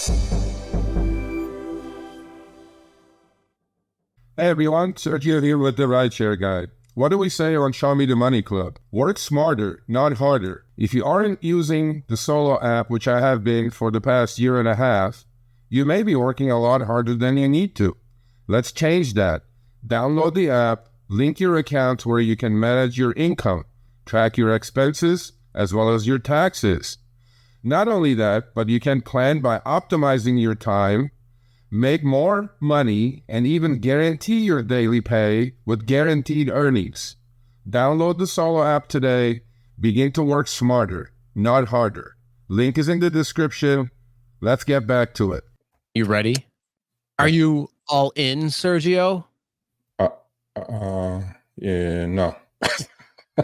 Hey everyone, Sergio here with the Rideshare Guy. What do we say on Show Me the Money Club? Work smarter, not harder. If you aren't using the Solo app, which I have been for the past year and a half, you may be working a lot harder than you need to. Let's change that. Download the app, link your account where you can manage your income, track your expenses, as well as your taxes. Not only that, but you can plan by optimizing your time, make more money, and even guarantee your daily pay with guaranteed earnings. Download the Solo app today. Begin to work smarter, not harder. Link is in the description. Let's get back to it. You ready? Are you all in, Sergio? Yeah, no.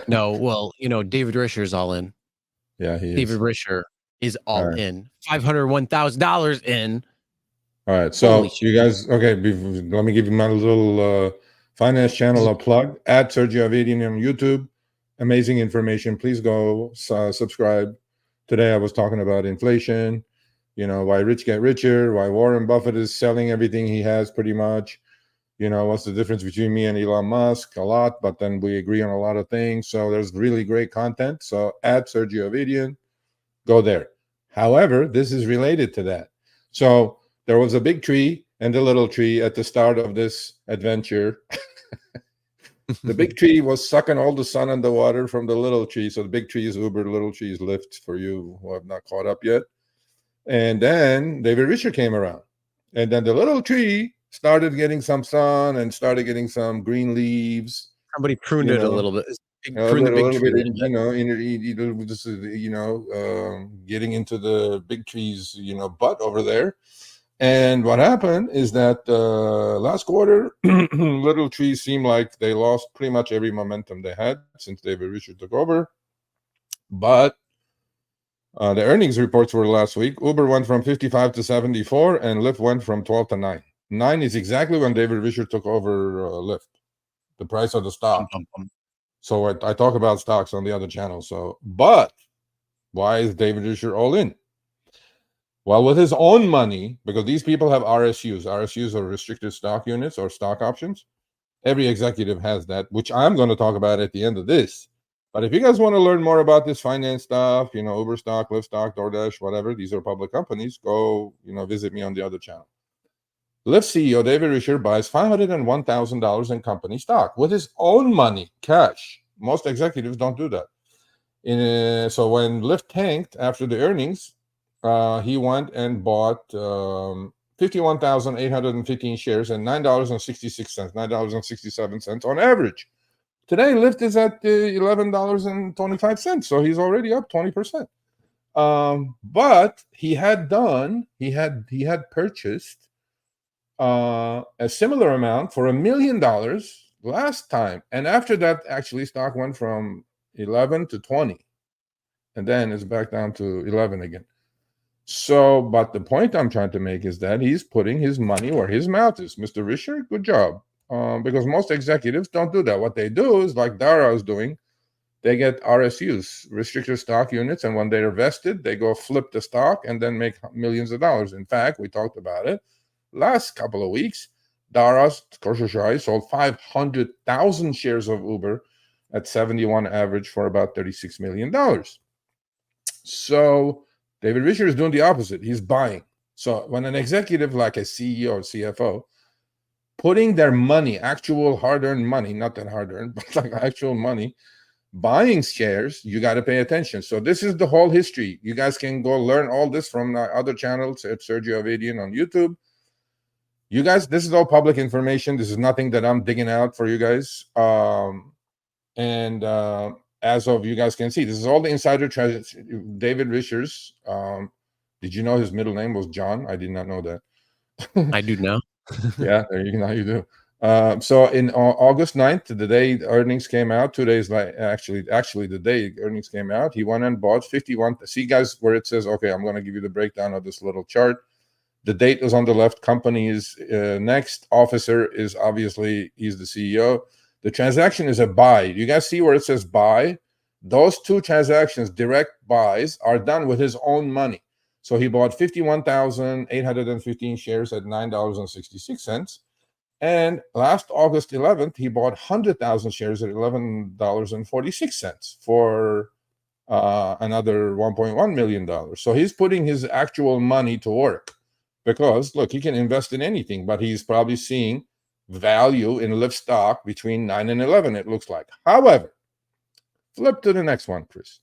No, well, David Risher is all in. Yeah, he is. David Risher is all in. $501,000 in. All right, so you guys, okay, let me give you my little finance channel a plug. At Sergio Avedian on YouTube. Amazing information. Please go subscribe. Today I was talking about inflation, why rich get richer, why Warren Buffett is selling everything he has pretty much. What's the difference between me and Elon Musk? A lot, but then we agree on a lot of things. So there's really great content. So at Sergio Avedian, go there. However, this is related to that. So there was a big tree and a little tree at the start of this adventure. The big tree was sucking all the sun and the water from the little tree. So the big tree is Uber, the little tree is Lyft for you who have not caught up yet. And then David Risher came around. And then the little tree started getting some sun and started getting some green leaves. Somebody pruned it a little bit. Pruned the big tree, getting into the big tree's, butt over there. And what happened is that last quarter, little trees seemed like they lost pretty much every momentum they had since David Risher took over. But the earnings reports were last week. Uber went from 55 to 74, and Lyft went from 12 to 9. 9 is exactly when David Risher took over Lyft, the price of the stock. So I talk about stocks on the other channel. But why is David Risher all in? Well, with his own money, because these people have RSUs. RSUs are restricted stock units or stock options. Every executive has that, which I'm going to talk about at the end of this. But if you guys want to learn more about this finance stuff, Uber stock, Lyft stock, Doordash, whatever, these are public companies, go, visit me on the other channel. Lyft CEO David Risher buys $501,000 in company stock with his own money, cash. Most executives don't do that. So when Lyft tanked after the earnings, he went and bought 51,815 shares and $9.66, $9.67 on average. Today, Lyft is at $11.25, so he's already up 20%. But he had purchased a similar amount for $1 million last time, and after that, actually, stock went from 11 to 20, and then it's back down to 11 again. So, but the point I'm trying to make is that he's putting his money where his mouth is. Mr. Risher, good job. Because most executives don't do that. What they do is like Dara is doing. They get RSUs, restricted stock units, and when they're vested, they go flip the stock and then make millions of dollars. In fact, we talked about it last couple of weeks. Dara's Koshashai sold 500,000 shares of Uber at 71 average for about $36 million. So David Risher is doing the opposite. He's buying. So when an executive like a CEO or CFO putting their money, actual hard-earned money, not that hard-earned, but like actual money, buying shares, you got to pay attention. So this is the whole history. You guys can go learn all this from my other channels at Sergio Avedian on YouTube. You guys, this is all public information. This is nothing that I'm digging out for you guys. As of you guys can see, this is all the insider David Risher's. Did you know his middle name was John? I did not know that. I do now. Yeah, there you go. You do. So in August 9th, the day the earnings came out, 2 days like actually the day earnings came out, he went and bought 51. See, guys, where it says, okay, I'm going to give you the breakdown of this little chart. The date is on the left. Company is next. Officer is obviously, he's the CEO. The transaction is a buy. You guys see where it says buy? Those two transactions, direct buys, are done with his own money. So he bought 51,815 shares at $9.66. And last August 11th, he bought 100,000 shares at $11.46 for another $1.1 million. So he's putting his actual money to work because, look, he can invest in anything, but he's probably seeing value in Lyft stock between 9 and 11, it looks like. However, flip to the next one, Chris,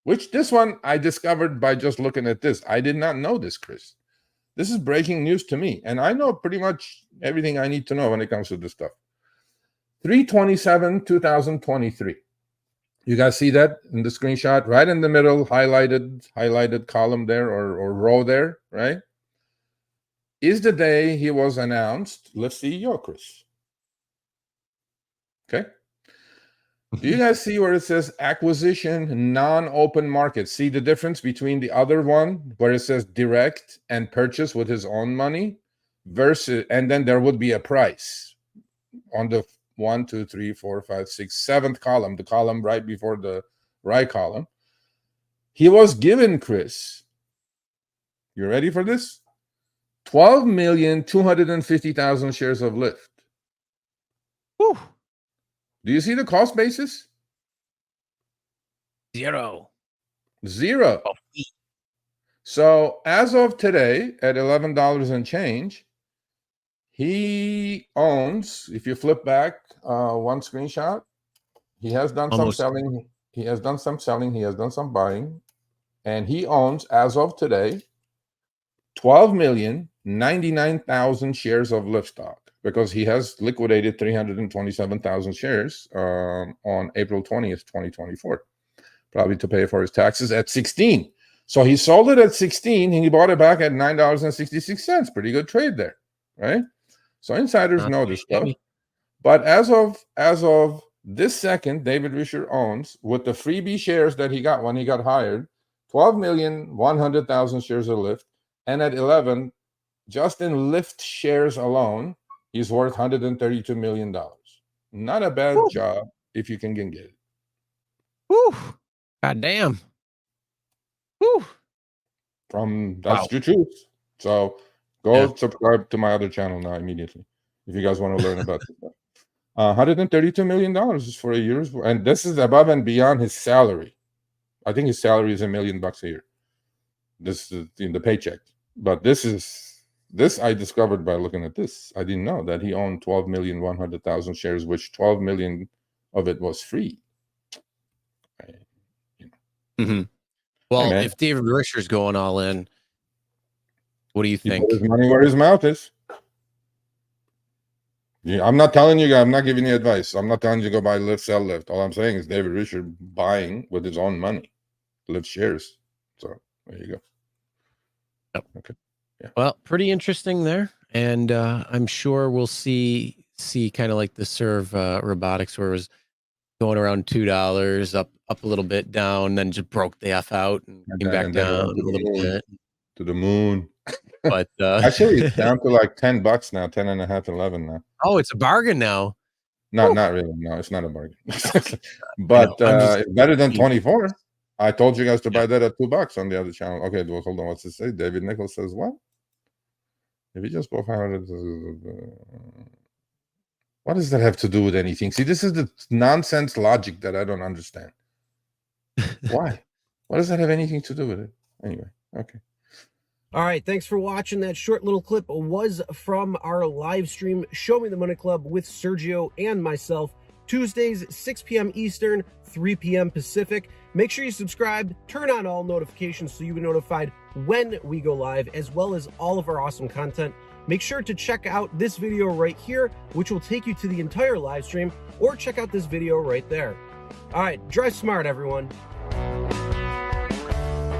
which this one I discovered by just looking at this. I did not know this, Chris. This is breaking news to me, and I know pretty much everything I need to know when it comes to this stuff. 3/27/2023. You guys see that in the screenshot? Right in the middle, highlighted column there or row there, right? Is the day he was announced Lyft CEO, Chris. Okay. Do you guys see where it says acquisition, non-open market? See the difference between the other one where it says direct and purchase with his own money versus, and then there would be a price on the 1, 2, 3, 4, 5, 6, 7th column, the column right before the right column. He was given, Chris, you ready for this? 12,250,000 shares of Lyft. Whew. Do you see the cost basis? Zero. Zero. So as of today, at $11 and change, he owns, if you flip back one screenshot, he has done some selling. He has done some selling. He has done some buying. And he owns, as of today, 12,099,000 shares of Lyft stock because he has liquidated 327,000 shares on April 20th, 2024, probably to pay for his taxes at 16. So he sold it at 16 and he bought it back at $9.66. Pretty good trade there, right? So insiders know this stuff. But as of this second, David Risher owns, with the freebie shares that he got when he got hired, 12,100,000 shares of Lyft. And at 11, just in Lyft shares alone, he's worth $132 million. Not a bad job if you can get it. Whew. God damn. Whew. That's the truth. So go subscribe to my other channel now immediately if you guys want to learn about this stuff. $132 million is for a year's, and this is above and beyond his salary. I think his salary is $1 million a year. This is in the paycheck. But this I discovered by looking at this. I didn't know that he owned 12,100,000 shares, which 12 million of it was free. Well, hey, if David Risher's going all in, what do you think? He put his money where his mouth is. Yeah, I'm not telling you guys, I'm not giving you advice. I'm not telling you to go buy Lyft, sell Lyft. All I'm saying is David Risher buying with his own money, Lyft shares. So there you go. Yep. Okay. Yeah. Well, pretty interesting there, and I'm sure we'll see kind of like the Serve robotics, where it was going around $2, up a little bit, down, then just broke the F out and came back down a little bit to the moon. But actually, it's down to like $10 now, 10 and a half, 11 now. Oh, it's a bargain now. Not really. No, it's not a bargain. But it's better than 24. I told you guys to buy that at $2 on the other channel. Okay, well, hold on. What's it say? David Nichols says what? If you just bought 500, what does that have to do with anything? See, this is the nonsense logic that I don't understand. Why? What does that have anything to do with it? Anyway, okay. All right, thanks for watching. That short little clip was from our live stream, Show Me the Money Club, with Sergio and myself, Tuesdays, 6 p.m. Eastern, 3 p.m. Pacific. Make sure you subscribe, turn on all notifications so you'll be notified when we go live, as well as all of our awesome content. Make sure to check out this video right here, which will take you to the entire live stream, or check out this video right there. All right, drive smart, everyone.